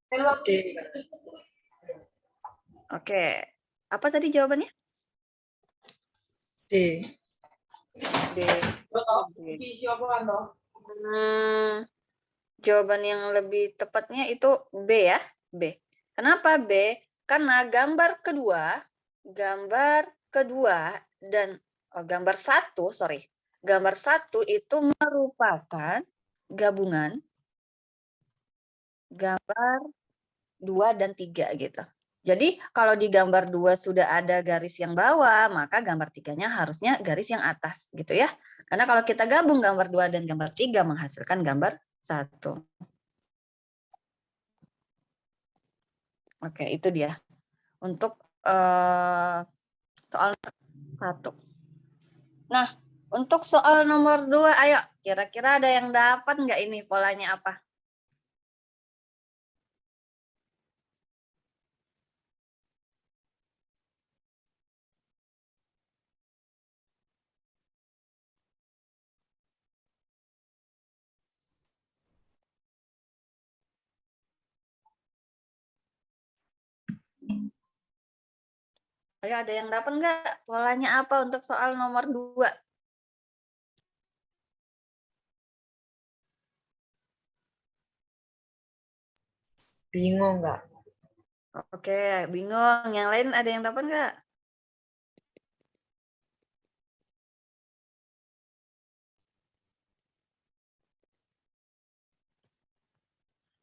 D. Oke. Apa tadi jawabannya? D. D. Jawaban yang lebih tepatnya itu B ya. B. Kenapa B? Karena gambar kedua dan gambar satu, sorry. Gambar satu itu merupakan gabungan gambar 2 dan 3 gitu. Jadi kalau di gambar 2 sudah ada garis yang bawah, maka gambar 3-nya harusnya garis yang atas gitu ya. Karena kalau kita gabung gambar 2 dan gambar 3 menghasilkan gambar 1. Oke, itu dia. Untuk soal 1. Nah, untuk soal nomor 2, ayo kira-kira ada yang dapat nggak ini polanya apa? Ayo ada yang dapat nggak? Polanya apa untuk soal nomor 2? Bingung nggak? Oke, bingung. Yang lain ada yang dapat nggak?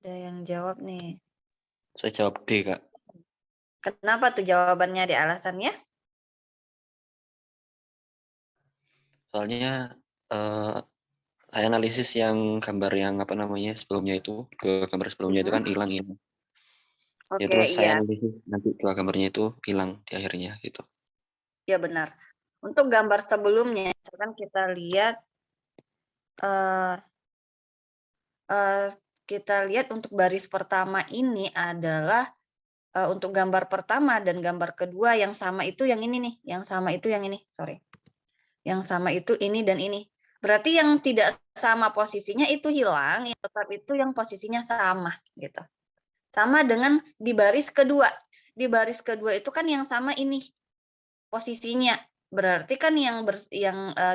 Ada yang jawab nih. Saya jawab D, Kak. Kenapa tuh jawabannya, di alasannya? Soalnya saya analisis yang gambar yang apa namanya sebelumnya itu, dua gambar sebelumnya itu kan hilang ini. Ya Oke, terus saya iya. analisis nanti dua gambarnya itu hilang di akhirnya gitu. Ya benar. Untuk gambar sebelumnya, misalkan kita lihat eh kita lihat untuk baris pertama ini adalah untuk gambar pertama dan gambar kedua yang sama itu yang ini nih, yang sama itu yang ini, sorry. Yang sama itu ini dan ini. Berarti yang tidak sama posisinya itu hilang, yang tetap itu yang posisinya sama gitu. Sama dengan di baris kedua. Di baris kedua itu kan yang sama ini posisinya. Berarti kan yang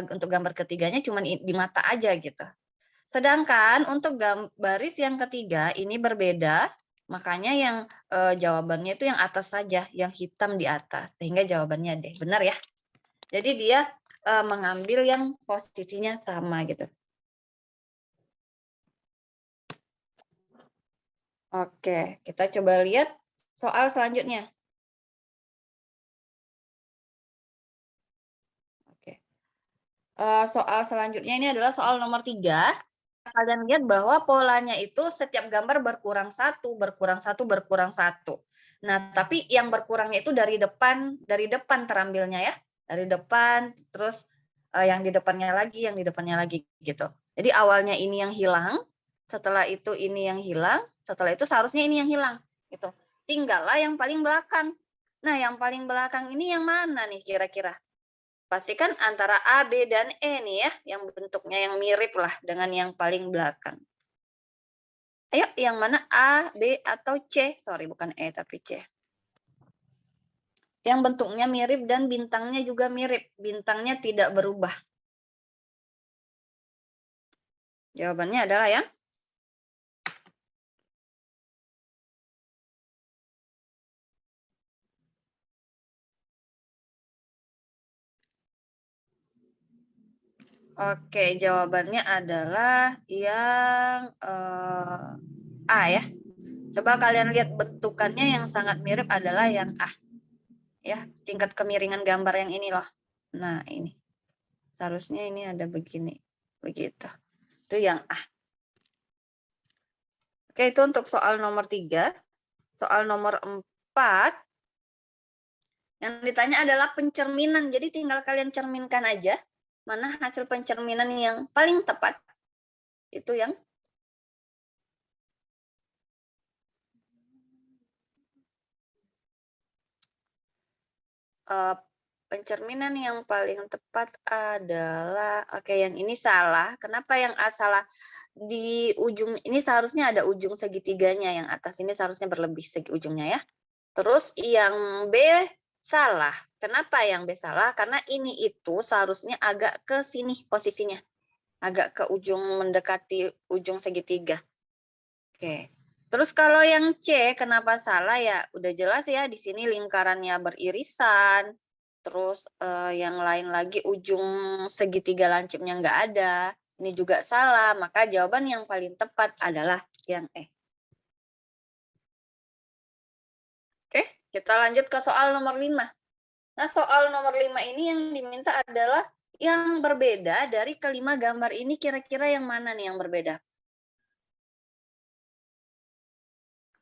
untuk gambar ketiganya cuma di mata aja gitu. Sedangkan untuk baris yang ketiga ini berbeda, makanya yang jawabannya itu yang atas saja, yang hitam di atas. Sehingga jawabannya D. Benar ya? Jadi dia mengambil yang posisinya sama gitu. Oke, kita coba lihat soal selanjutnya. Oke. Soal selanjutnya ini adalah soal nomor 3. Kalian lihat bahwa polanya itu setiap gambar berkurang satu, berkurang satu, berkurang satu. Nah, tapi yang berkurangnya itu dari depan terambilnya ya. Dari depan, terus yang di depannya lagi gitu. Jadi awalnya ini yang hilang, setelah itu ini yang hilang, setelah itu seharusnya ini yang hilang gitu. Tinggallah yang paling belakang. Nah, yang paling belakang ini yang mana nih kira-kira? Pastikan antara A, B, dan E nih ya, yang bentuknya yang mirip lah dengan yang paling belakang. Ayo, yang mana A, B, atau C? Sorry, bukan E, tapi C. Yang bentuknya mirip dan bintangnya juga mirip. Bintangnya tidak berubah. Jawabannya adalah yang Oke, jawabannya adalah yang A ya. Coba kalian lihat bentukannya yang sangat mirip adalah yang A. Ya, tingkat kemiringan gambar yang ini loh. Nah, ini. Seharusnya ini ada begini. Begitu. Itu yang A. Oke, itu untuk soal nomor 3. Soal nomor 4. Yang ditanya adalah pencerminan. Jadi tinggal kalian cerminkan aja. Mana hasil pencerminan yang paling tepat. Itu yang Pencerminan yang paling tepat adalah, oke, yang ini salah. Kenapa yang A salah? Di ujung ini seharusnya ada ujung segitiganya, yang atas ini seharusnya berlebih segi ujungnya ya. Terus yang B salah. Kenapa yang B salah? Karena ini itu seharusnya agak ke sini posisinya. Agak ke ujung mendekati ujung segitiga. Oke. Terus kalau yang C kenapa salah ya? Udah jelas ya, di sini lingkarannya beririsan. Terus yang lain lagi ujung segitiga lancipnya nggak ada. Ini juga salah, maka jawaban yang paling tepat adalah yang E. Oke, kita lanjut ke soal nomor 5. Nah, soal nomor 5 ini yang diminta adalah yang berbeda dari kelima gambar ini, kira-kira yang mana nih yang berbeda?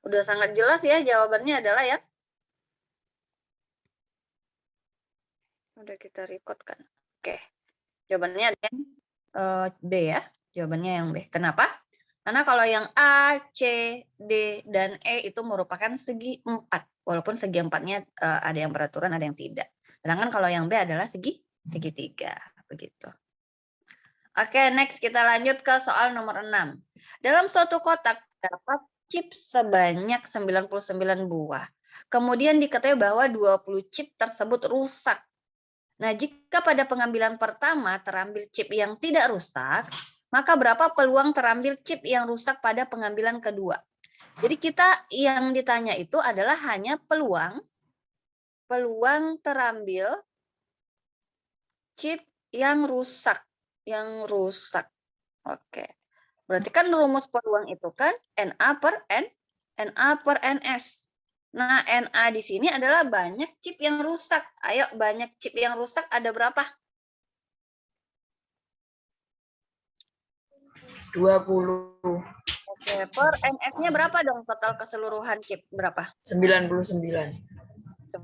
Udah sangat jelas ya, jawabannya adalah ya. Udah kita record kan. Oke. Jawabannya ada yang B ya. Jawabannya yang B. Kenapa? Karena kalau yang A, C, D, dan E itu merupakan segi 4. Walaupun segi 4-nya ada yang beraturan, ada yang tidak. Sedangkan kalau yang B adalah segitiga. Begitu. Oke, next kita lanjut ke soal nomor 6. Dalam suatu kotak terdapat chip sebanyak 99 buah. Kemudian diketahui bahwa 20 chip tersebut rusak. Nah, jika pada pengambilan pertama terambil chip yang tidak rusak, maka berapa peluang terambil chip yang rusak pada pengambilan kedua? Jadi kita yang ditanya itu adalah hanya peluang terambil chip yang rusak, Oke. Berarti kan rumus peluang itu kan NA per NS. Nah, NA di sini adalah banyak chip yang rusak. Ayo, banyak chip yang rusak ada berapa? 20. Oke, per NS-nya berapa dong total keseluruhan chip? Berapa? 99. 98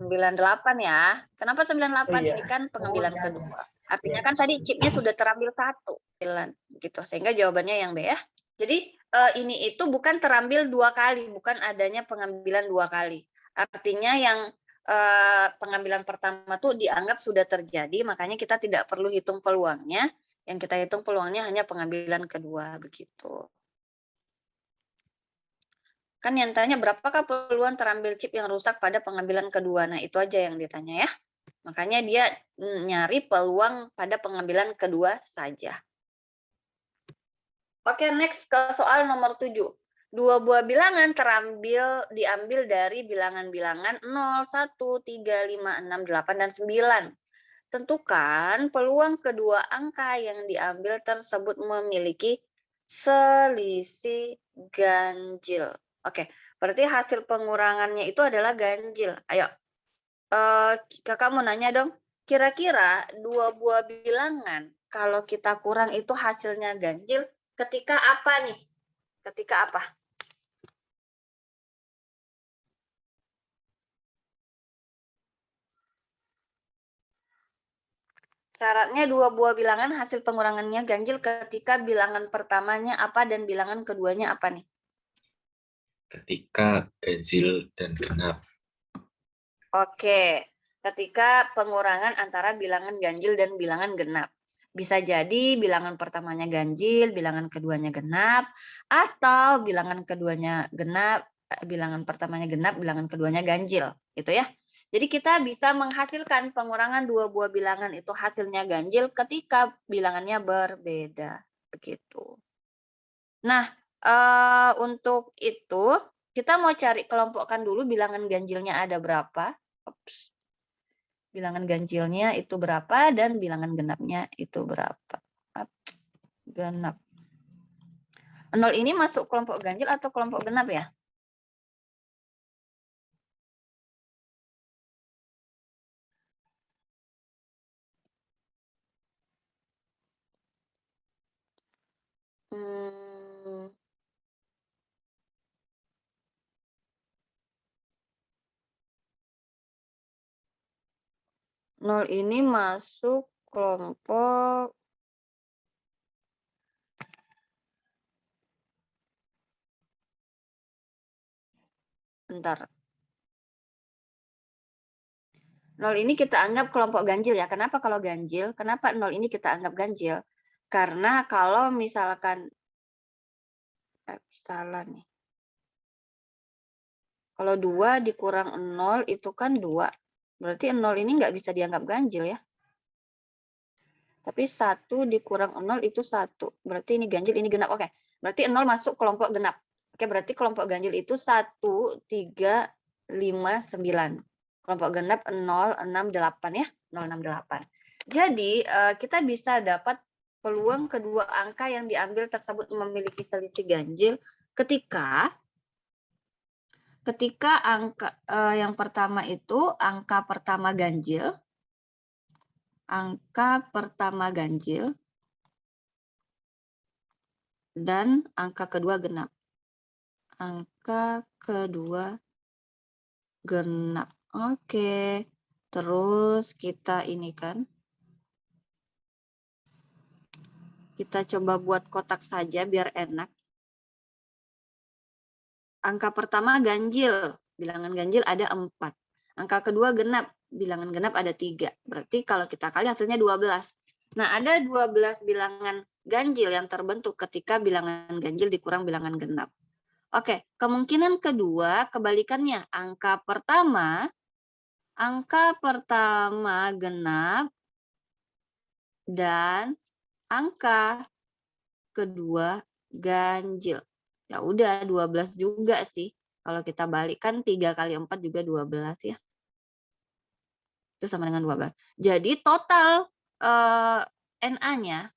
ya. Kenapa 98? Oh, iya. Ini kan pengambilan kedua. Artinya kan tadi chipnya sudah terambil 1. Gitu. Sehingga jawabannya yang B ya. Jadi ini itu bukan terambil 2 kali, bukan adanya pengambilan 2 kali. Artinya yang pengambilan pertama tuh dianggap sudah terjadi, makanya kita tidak perlu hitung peluangnya. Yang kita hitung peluangnya hanya pengambilan kedua, begitu. Kan yang tanya berapakah peluang terambil chip yang rusak pada pengambilan kedua. Nah, itu aja yang ditanya ya. Makanya dia nyari peluang pada pengambilan kedua saja. Oke, next ke soal nomor 7. 2 buah bilangan diambil dari bilangan-bilangan 0, 1, 3, 5, 6, 8, dan 9. Tentukan peluang kedua angka yang diambil tersebut memiliki selisih ganjil. Oke, berarti hasil pengurangannya itu adalah ganjil. Ayo, kakak mau nanya dong, kira-kira 2 buah bilangan kalau kita kurang itu hasilnya ganjil ketika apa nih? Ketika apa? Syaratnya 2 buah bilangan hasil pengurangannya ganjil ketika bilangan pertamanya apa dan bilangan keduanya apa nih? Ketika ganjil dan genap. Oke, ketika pengurangan antara bilangan ganjil dan bilangan genap. Bisa jadi bilangan pertamanya ganjil, bilangan keduanya genap, atau bilangan keduanya genap, bilangan pertamanya genap, bilangan keduanya ganjil, gitu ya. Jadi kita bisa menghasilkan pengurangan 2 buah bilangan itu hasilnya ganjil ketika bilangannya berbeda, begitu. Nah, untuk itu kita mau cari kelompokkan dulu bilangan ganjilnya ada berapa. Bilangan ganjilnya itu berapa dan bilangan genapnya itu berapa. Genap. 0 ini masuk kelompok ganjil atau kelompok genap ya? Hmm. 0 ini masuk kelompok bentar. 0 ini kita anggap kelompok ganjil ya. Kenapa kalau ganjil? Kenapa 0 ini kita anggap ganjil? Karena kalau misalkan salah nih. Kalau 2 dikurang 0 itu kan 2. Berarti 0 ini nggak bisa dianggap ganjil ya. Tapi 1 dikurang 0 itu 1. Berarti ini ganjil, ini genap. Oke. Berarti 0 masuk kelompok genap. Oke, berarti kelompok ganjil itu 1, 3, 5, 9. Kelompok genap 0, 6, 8 ya. 0, 6, 8. Jadi, kita bisa dapat peluang kedua angka yang diambil tersebut memiliki selisih ganjil ketika angka yang pertama itu angka pertama ganjil dan angka kedua genap. Angka kedua genap. Oke. Terus kita ini kan. Kita coba buat kotak saja biar enak. Angka pertama ganjil. Bilangan ganjil ada 4. Angka kedua genap. Bilangan genap ada 3. Berarti kalau kita kali hasilnya 12. Nah, ada 12 bilangan ganjil yang terbentuk ketika bilangan ganjil dikurang bilangan genap. Oke, kemungkinan kedua kebalikannya. Angka pertama genap dan angka kedua ganjil. Ya udah 12 juga sih. Kalau kita balikkan 3 kali 4 juga 12 ya. Itu sama dengan 12. Jadi total NA-nya,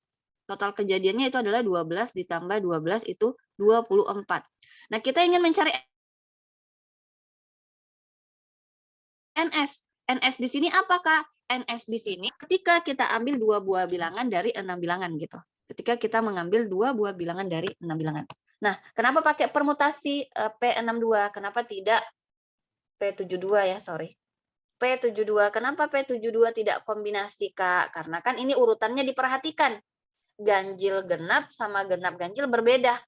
total kejadiannya itu adalah 12 ditambah 12 itu 24. Nah, kita ingin mencari NS. NS di sini apa, Kak? NS di sini ketika kita ambil 2 buah bilangan dari 6 bilangan gitu. Ketika kita mengambil 2 buah bilangan dari 6 bilangan. Nah, kenapa pakai permutasi P62? Kenapa tidak P72 ya, sorry. P72. Kenapa P72 tidak kombinasi, Kak? Karena kan ini urutannya diperhatikan. Ganjil genap sama genap ganjil berbeda.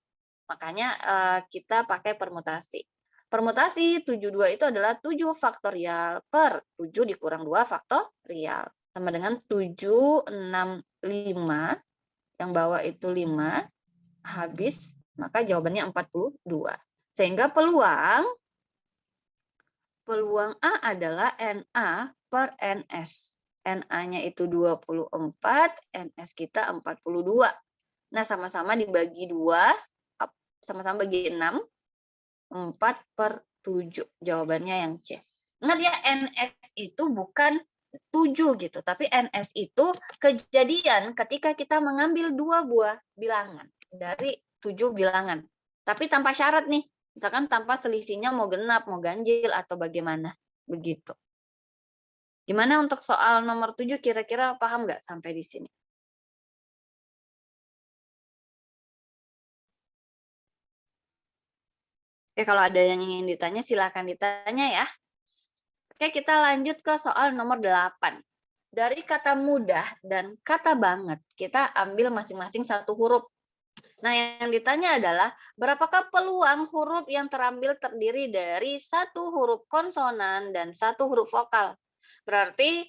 Makanya kita pakai permutasi. Permutasi 72 itu adalah 7 faktorial per 7 dikurang 2 faktorial. Sama dengan 7, 6, 5. Yang bawah itu 5. Habis, maka jawabannya 42. Sehingga peluang A adalah NA per NS. NA-nya itu 24, NS kita 42. Nah, sama-sama dibagi 2, sama-sama bagi 6, 4 per 7. Jawabannya yang C. Ingat ya, NS itu bukan 7 gitu, tapi NS itu kejadian ketika kita mengambil 2 buah bilangan dari 7 bilangan. Tapi tanpa syarat nih. Misalkan tanpa selisihnya mau genap, mau ganjil, atau bagaimana. Begitu. Gimana untuk soal nomor 7, kira-kira paham nggak sampai di sini? Oke, kalau ada yang ingin ditanya, silakan ditanya ya. Oke, kita lanjut ke soal nomor 8. Dari kata mudah dan kata banget, kita ambil masing-masing satu huruf. Nah, yang ditanya adalah, berapakah peluang huruf yang terambil terdiri dari 1 huruf konsonan dan 1 huruf vokal? Berarti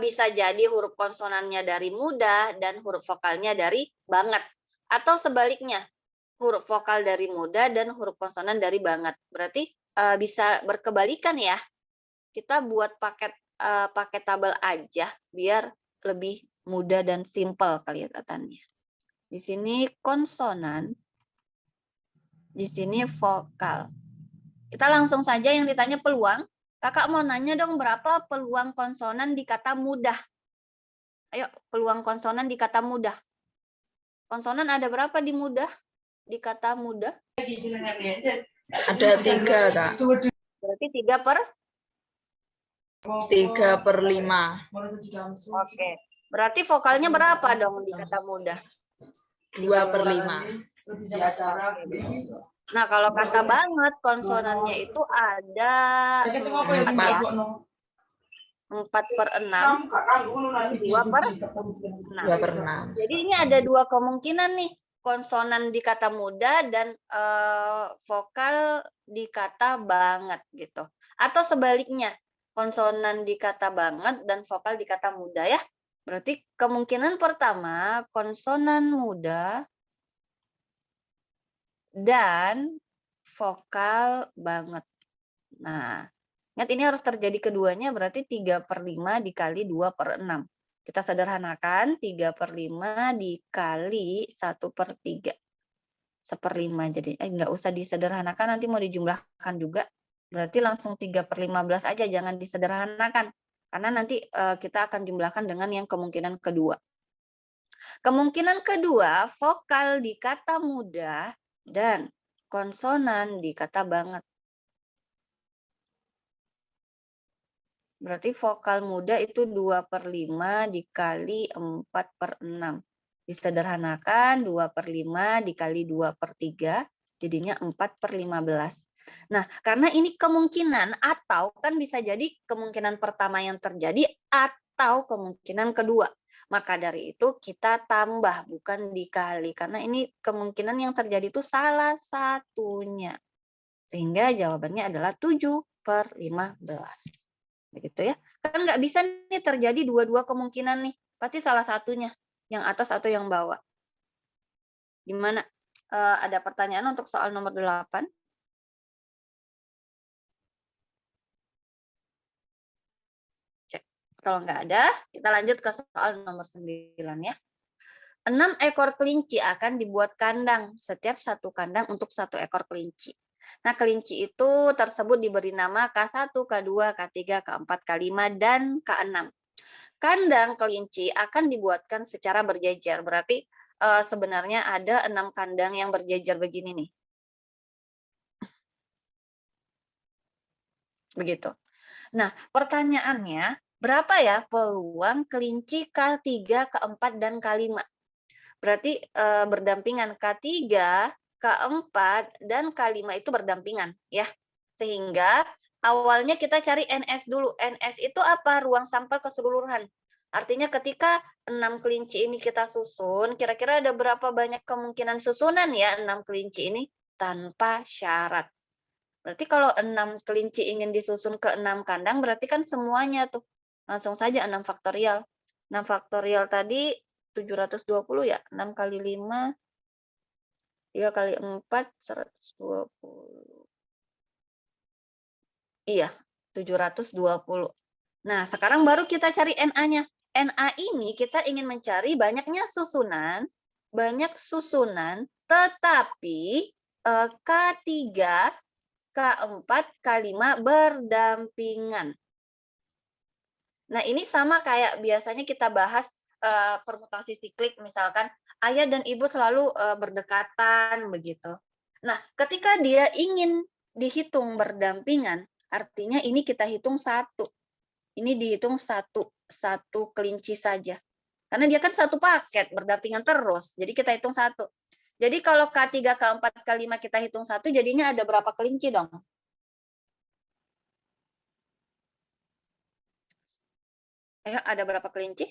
bisa jadi huruf konsonannya dari mudah dan huruf vokalnya dari banget. Atau sebaliknya, huruf vokal dari mudah dan huruf konsonan dari banget. Berarti bisa berkebalikan ya. Kita buat pakai tabel aja biar lebih mudah dan simpel kelihatannya. Di sini konsonan, di sini vokal. Kita langsung saja yang ditanya peluang. Kakak mau nanya dong, berapa peluang konsonan di kata mudah? Ayo, peluang konsonan di kata mudah. Konsonan ada berapa di mudah? Di kata mudah? Ada 3, Kak. Berarti 3 per? 3 per 5. Oke. Berarti vokalnya berapa dong di kata mudah? 2 per 5. Nah, kalau kata banget, konsonannya itu ada 4 ya. 4 per 6, 2 per 6. 2 per 6. Jadi ini ada 2 kemungkinan nih. Konsonan di kata mudah dan vokal di kata banget gitu. Atau sebaliknya, Konsonan di kata banget dan vokal di kata muda ya. Berarti kemungkinan pertama konsonan muda dan vokal banget. Nah, ingat ini harus terjadi keduanya berarti 3/5 dikali 2/6. Kita sederhanakan 3/5 dikali 1/3. 1/5 jadi nggak usah disederhanakan, nanti mau dijumlahkan juga. Berarti langsung 3/15 aja, jangan disederhanakan. Karena nanti kita akan jumlahkan dengan yang kemungkinan kedua. Kemungkinan kedua, vokal di kata muda dan konsonan di kata banget. Berarti vokal muda itu 2/5 dikali 4/6. Disederhanakan 2/5 dikali 2/3, jadinya 4/15. Nah, karena ini kemungkinan atau kan bisa jadi kemungkinan pertama yang terjadi atau kemungkinan kedua. Maka dari itu kita tambah, bukan dikali. Karena ini kemungkinan yang terjadi itu salah satunya. Sehingga jawabannya adalah 7/15. Begitu ya. Kan nggak bisa nih terjadi dua-dua kemungkinan nih. Pasti salah satunya. Yang atas atau yang bawah. Gimana? Ada pertanyaan untuk soal nomor 8? Kalau nggak ada, kita lanjut ke soal nomor 9 ya. 6 ekor kelinci akan dibuat kandang. Setiap satu kandang untuk 1 ekor kelinci. Nah, kelinci itu tersebut diberi nama K1, K2, K3, K4, K5, dan K6. Kandang kelinci akan dibuatkan secara berjejer. Berarti sebenarnya ada 6 kandang yang berjejer begini nih. Begitu. Nah, pertanyaannya, berapa ya peluang kelinci K3, K4, dan K5? Berarti berdampingan K3, K4, dan K5 itu berdampingan ya. Sehingga awalnya kita cari NS dulu. NS itu apa? Ruang sampel keseluruhan. Artinya ketika 6 kelinci ini kita susun, kira-kira ada berapa banyak kemungkinan susunan ya 6 kelinci ini tanpa syarat. Berarti kalau 6 kelinci ingin disusun ke 6 kandang, berarti kan semuanya tuh. Langsung saja 6 faktorial. 6 faktorial tadi 720 ya. 6 kali 5, 3 kali 4, 120. Iya, 720. Nah, sekarang baru kita cari NA-nya. NA ini kita ingin mencari banyaknya susunan, tetapi K3, K4, K5 berdampingan. Nah, ini sama kayak biasanya kita bahas permutasi siklik, misalkan ayah dan ibu selalu berdekatan begitu. Nah, ketika dia ingin dihitung berdampingan, artinya ini kita hitung 1. Ini dihitung satu kelinci saja. Karena dia kan satu paket, berdampingan terus. Jadi kita hitung 1. Jadi kalau K3, K4, K5 kita hitung 1, jadinya ada berapa kelinci dong? Ayo, ada berapa kelinci?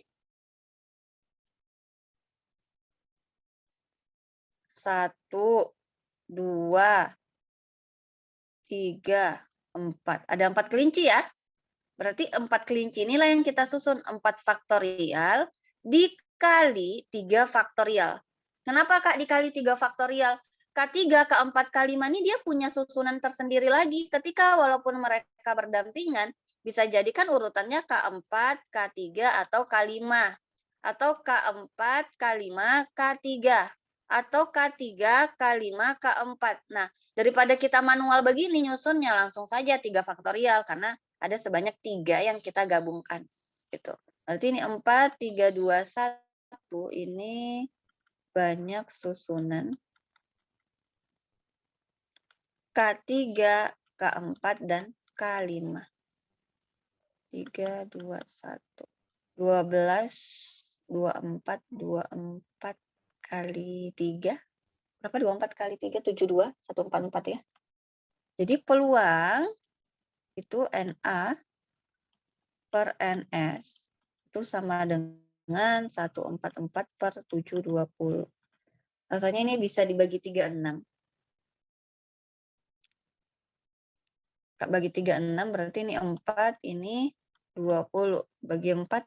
1, 2, 3, 4. Ada 4 kelinci ya. Berarti 4 kelinci inilah yang kita susun. 4 faktorial dikali 3 faktorial. Kenapa Kak dikali 3 faktorial? K3, K4, K5 ini dia punya susunan tersendiri lagi. Ketika walaupun mereka berdampingan, bisa jadikan urutannya K4, K3, atau K5. Atau K4, K5, K3. Atau K3, K5, K4. Nah, daripada kita manual begini nyusunnya, langsung saja 3 faktorial. Karena ada sebanyak 3 yang kita gabungkan. Gitu. Berarti ini 4, 3, 2, 1. Ini banyak susunan. K3, K4, dan K5. 3, 2, 1. 12, 24, 24 kali 3. Berapa 24 kali 3? 72, 144 ya. Jadi peluang itu NA per NS itu sama dengan 144/720. Rasanya ini bisa dibagi 36. Kak bagi 3, 6, berarti ini 4, ini 20. Bagi 4,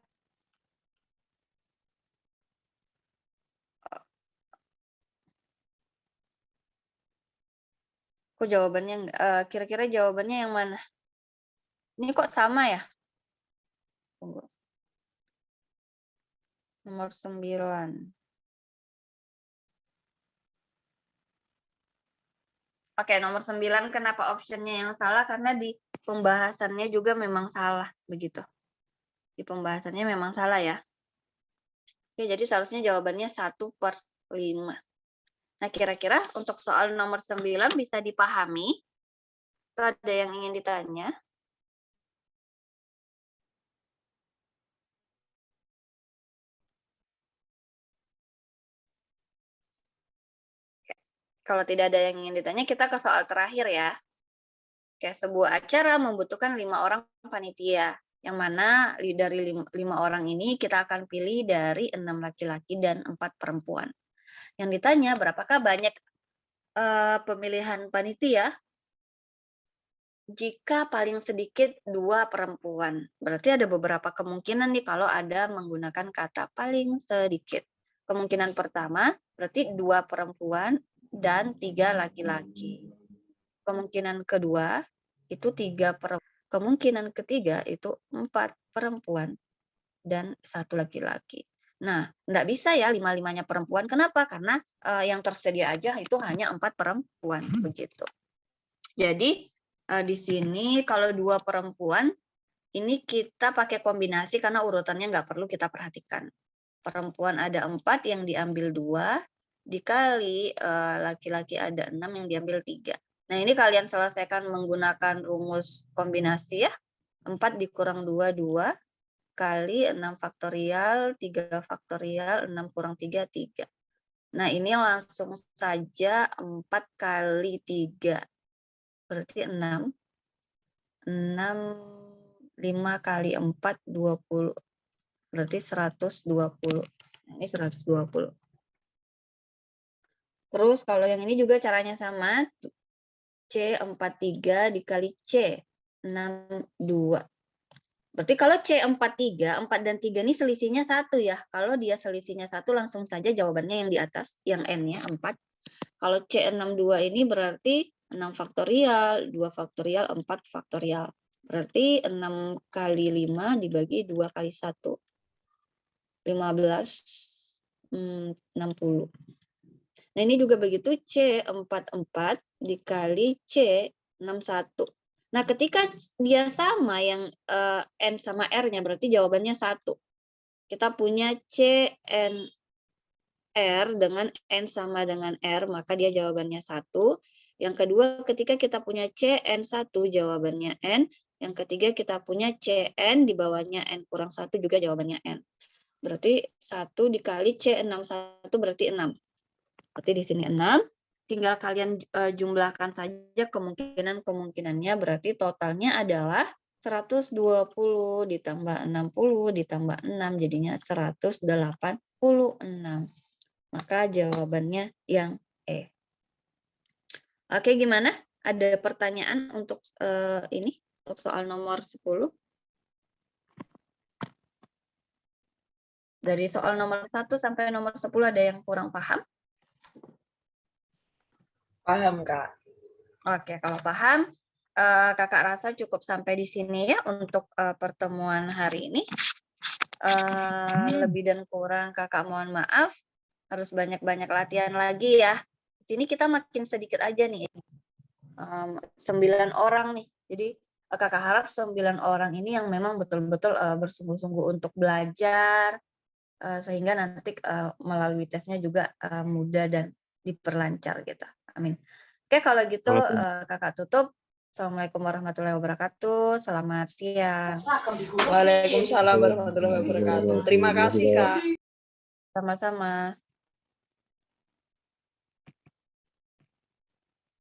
kok jawabannya kira-kira jawabannya yang mana? Ini kok sama ya? Tunggu. Nomor 9. Oke, nomor 9 kenapa optionnya yang salah? Karena di pembahasannya juga memang salah, begitu. Di pembahasannya memang salah ya. Oke, jadi seharusnya jawabannya 1/5. Nah, kira-kira untuk soal nomor 9 bisa dipahami? Atau ada yang ingin ditanya? Kalau tidak ada yang ingin ditanya, kita ke soal terakhir ya. Kayak sebuah acara membutuhkan 5 orang panitia, yang mana dari 5 orang ini kita akan pilih dari 6 laki-laki dan 4 perempuan. Yang ditanya, berapakah banyak pemilihan panitia? Jika paling sedikit 2 perempuan. Berarti ada beberapa kemungkinan nih kalau ada menggunakan kata paling sedikit. Kemungkinan pertama, berarti 2 perempuan dan 3 laki-laki. Kemungkinan kedua, itu 3 perempuan. Kemungkinan ketiga, itu 4 perempuan dan 1 laki-laki. Nah, enggak bisa ya 5-5-nya perempuan. Kenapa? Karena yang tersedia aja itu hanya 4 perempuan. Begitu. Jadi, di sini kalau 2 perempuan, ini kita pakai kombinasi karena urutannya nggak perlu kita perhatikan. Perempuan ada 4 yang diambil 2, dikali laki-laki ada 6 yang diambil 3. Nah, ini kalian selesaikan menggunakan rumus kombinasi ya. 4 dikurang 2, 2. Kali 6 faktorial, 3 faktorial, 6 kurang 3, 3. Nah, ini langsung saja 4 kali 3. Berarti 6. 6, 5 kali 4, 20. Berarti 120. Nah, ini 120. Terus kalau yang ini juga caranya sama. C43 dikali C62. Berarti kalau C43, 4 dan 3 ini selisihnya 1 ya. Kalau dia selisihnya 1 langsung saja jawabannya yang di atas, yang N-nya 4. Kalau C62 ini berarti 6 faktorial, 2 faktorial, 4 faktorial. Berarti 6 kali 5 dibagi 2 kali 1. 15, 60. Nah, ini juga begitu, C44 dikali C61. Nah, ketika dia sama yang N sama R-nya, berarti jawabannya 1. Kita punya CNR dengan N sama dengan R, maka dia jawabannya 1. Yang kedua, ketika kita punya CN1, jawabannya N. Yang ketiga, kita punya CN, di bawahnya N kurang 1, juga jawabannya N. Berarti 1 dikali C61 berarti 6. Berarti di sini 6. Tinggal kalian jumlahkan saja kemungkinan-kemungkinannya, berarti totalnya adalah 120 ditambah 60 ditambah 6, jadinya 186. Maka jawabannya yang E. Oke, gimana? Ada pertanyaan untuk ini? Untuk soal nomor 10? Dari soal nomor 1 sampai nomor 10 ada yang kurang paham? Paham, Kak. Oke, kalau paham, Kakak rasa cukup sampai di sini ya untuk pertemuan hari ini. Lebih dan kurang Kakak mohon maaf. Harus banyak-banyak latihan lagi ya. Di sini kita makin sedikit aja nih. 9 orang nih. Jadi Kakak harap 9 orang ini yang memang betul-betul bersungguh-sungguh untuk belajar, sehingga nanti melalui tesnya juga mudah dan diperlancar gitu. Amin. Oke, kalau gitu Kakak tutup. Assalamualaikum warahmatullahi wabarakatuh. Selamat siang. Waalaikumsalam warahmatullahi wabarakatuh. Terima kasih, Kak. Sama-sama.